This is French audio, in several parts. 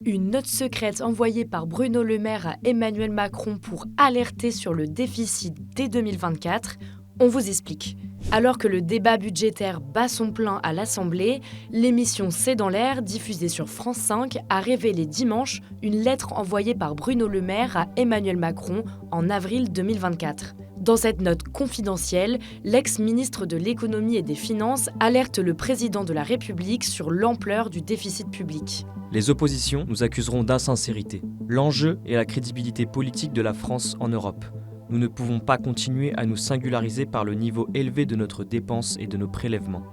Une note secrète envoyée par Bruno Le Maire à Emmanuel Macron pour alerter sur le déficit dès 2024, on vous explique. Alors que le débat budgétaire bat son plein à l'Assemblée, l'émission C'est dans l'air, diffusée sur France 5, a révélé dimanche une lettre envoyée par Bruno Le Maire à Emmanuel Macron en avril 2024. Dans cette note confidentielle, l'ex-ministre de l'Économie et des Finances alerte le président de la République sur l'ampleur du déficit public. Les oppositions nous accuseront d'insincérité. L'enjeu est la crédibilité politique de la France en Europe. Nous ne pouvons pas continuer à nous singulariser par le niveau élevé de notre dépense et de nos prélèvements.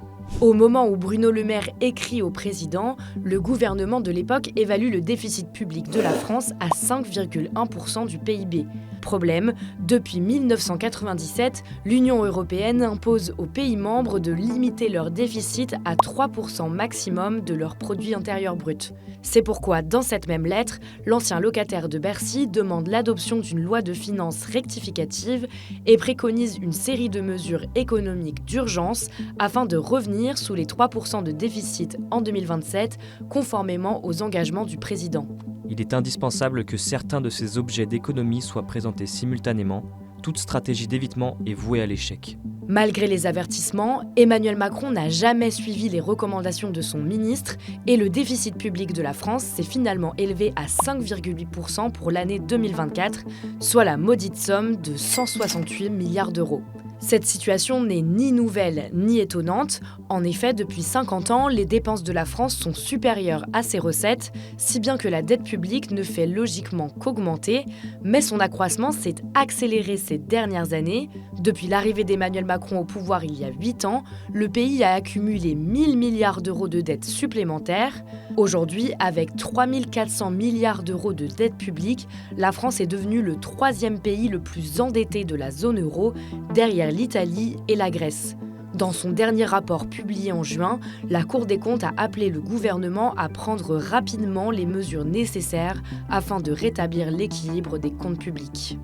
Au moment où Bruno Le Maire écrit au président, le gouvernement de l'époque évalue le déficit public de la France à 5,1% du PIB. Problème, depuis 1997, l'Union européenne impose aux pays membres de limiter leur déficit à 3% maximum de leur produit intérieur brut. C'est pourquoi, dans cette même lettre, l'ancien locataire de Bercy demande l'adoption d'une loi de finances rectificative et préconise une série de mesures économiques d'urgence afin de revenir sous les 3% de déficit en 2027, conformément aux engagements du président. Il est indispensable que certains de ces objets d'économie soient présentés simultanément. Toute stratégie d'évitement est vouée à l'échec. Malgré les avertissements, Emmanuel Macron n'a jamais suivi les recommandations de son ministre et le déficit public de la France s'est finalement élevé à 5,8% pour l'année 2024, soit la maudite somme de 168 milliards d'euros. Cette situation n'est ni nouvelle ni étonnante. En effet, depuis 50 ans, les dépenses de la France sont supérieures à ses recettes, si bien que la dette publique ne fait logiquement qu'augmenter, mais son accroissement s'est accéléré ces dernières années. Depuis l'arrivée d'Emmanuel Macron au pouvoir il y a 8 ans, le pays a accumulé 1000 milliards d'euros de dettes supplémentaires. Aujourd'hui, avec 3400 milliards d'euros de dette publique, la France est devenue le 3e pays le plus endetté de la zone euro, derrière l'Italie et la Grèce. Dans son dernier rapport publié en juin, la Cour des comptes a appelé le gouvernement à prendre rapidement les mesures nécessaires afin de rétablir l'équilibre des comptes publics.